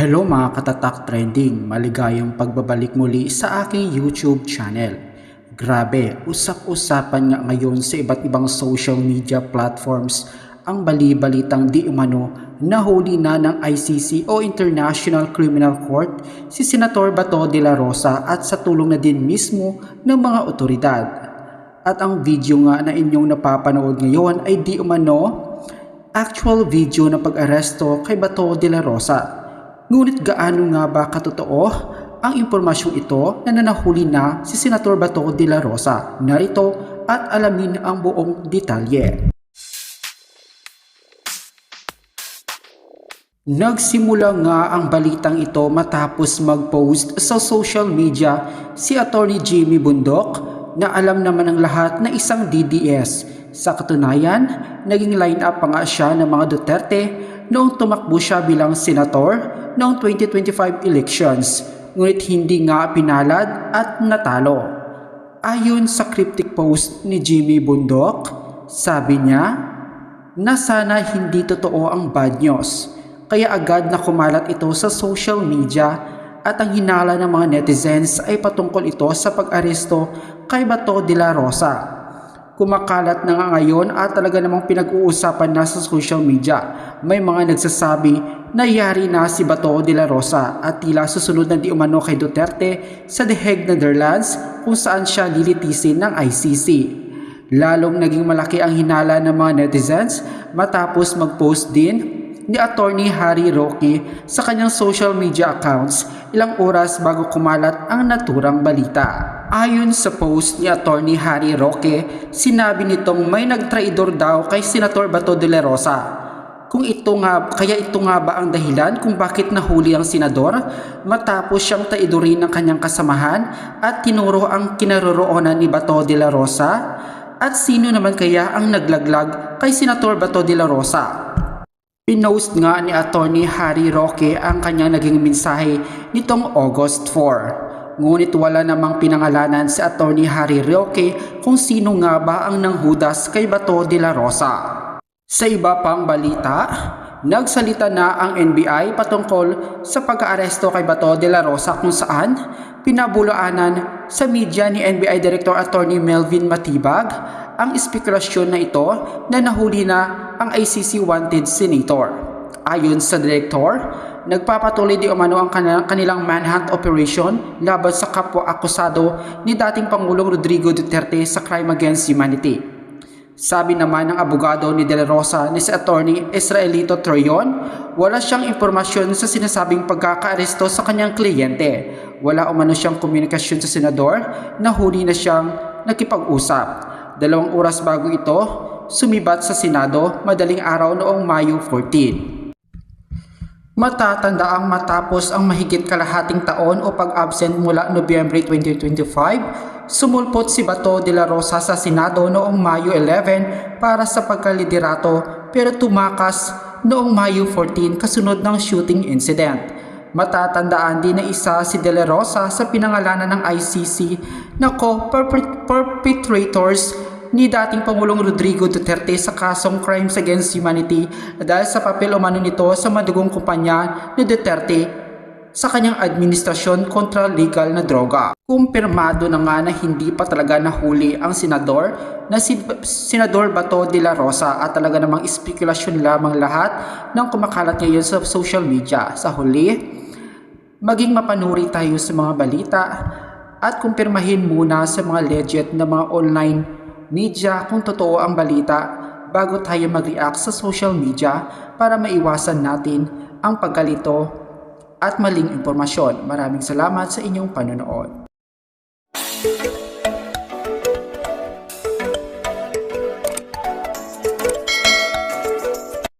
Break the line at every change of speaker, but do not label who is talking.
Hello mga katatak trending, maligayang pagbabalik muli sa aking YouTube channel. Grabe, usap-usapan nga ngayon sa iba't ibang social media platforms ang bali-balitang di umano nahuli na ng ICC o International Criminal Court si Senator Bato de la Rosa at sa tulong na din mismo ng mga otoridad. At ang video nga na inyong napapanood ngayon ay di umano actual video ng pag-aresto kay Bato de la Rosa. Ngunit gaano nga ba katotoo ang impormasyong ito na nanahuli na si Senator Bato de la Rosa? Narito at alamin ang buong detalye. Nagsimula nga ang balitang ito matapos mag-post sa social media si Atty. Jimmy Bundok na alam naman ng lahat na isang DDS. Sa katunayan, naging line-up pa nga siya ng mga Duterte noong tumakbo siya bilang senator noong 2025 elections, ngunit hindi nga pinalad at natalo. Ayon sa cryptic post ni Jimmy Bundok, sabi niya na sana hindi totoo ang bad news, kaya agad na kumalat ito sa social media at ang hinala ng mga netizens ay patungkol ito sa pag-aresto kay Bato de la Rosa. Kumakalat na nga ngayon at talaga namang pinag-uusapan na sa social media. May mga nagsasabi na yari na si Bato de la Rosa at tila susunod na di umano kay Duterte sa The Hague, Netherlands kung saan siya lilitisin ng ICC. Lalong naging malaki ang hinala ng mga netizens matapos mag-post din ni Atty. Harry Roque sa kanyang social media accounts ilang oras bago kumalat ang naturang balita. Ayon sa post ni Atty. Harry Roque, sinabi nitong may nagtraidor daw kay Senator Bato de la Rosa. Kaya ito nga ba ang dahilan kung bakit nahuli ang senador matapos siyang traidorin ng kanyang kasamahan at tinuro ang kinaroroonan ni Bato de la Rosa? At sino naman kaya ang naglaglag kay Senator Bato de la Rosa? Pinost nga ni Atty. Harry Roque ang kanyang naging mensahe nitong August 4. Ngunit wala namang pinangalanan si Atty. Harry Roque kung sino nga ba ang nanghudas kay Bato de la Rosa. Sa iba pang balita, nagsalita na ang NBI patungkol sa pag-aaresto kay Bato de la Rosa kung saan pinabulaanan sa media ni NBI Director Atty. Melvin Matibag ang espekulasyon na ito na nahuli na ang ICC wanted senator. Ayon sa direktor, nagpapatuloy di umano ang kanilang manhunt operation laban sa kapwa-akusado ni dating Pangulong Rodrigo Duterte sa crime against humanity. Sabi naman ng abogado ni De La Rosa ni si Atty. Israelito Troyon, wala siyang impormasyon sa sinasabing pagkakaaresto sa kanyang kliyente. Wala umano siyang komunikasyon sa senador na huli na siyang nakipag-usap. 2 oras bago ito, sumibat sa Senado madaling araw noong Mayo 14. Matatandaang matapos ang mahigit kalahating taon o pag-absent mula Nobyembre 2025, sumulpot si Bato de la Rosa sa Senado noong Mayo 11 para sa pagkaliderato pero tumakas noong Mayo 14 kasunod ng shooting incident. Matatandaan din na isa si De La Rosa sa pinangalanan ng ICC na co-perpetrators ni dating Pangulong Rodrigo Duterte sa kasong Crimes Against Humanity dahil sa papel umano nito sa madugong kumpanya ni Duterte sa kanyang administrasyon kontra legal na droga. Kumpirmado na nga na hindi pa talaga nahuli ang senador na si Senador Bato de la Rosa at talaga namang espekulasyon lamang lahat ng kumakalat ngayon sa social media. Sa huli, maging mapanuri tayo sa mga balita at kumpirmahin muna sa mga legit na mga online media kung totoo ang balita bago tayo mag-react sa social media para maiwasan natin ang pagkalito at maling impormasyon. Maraming salamat sa inyong panonood.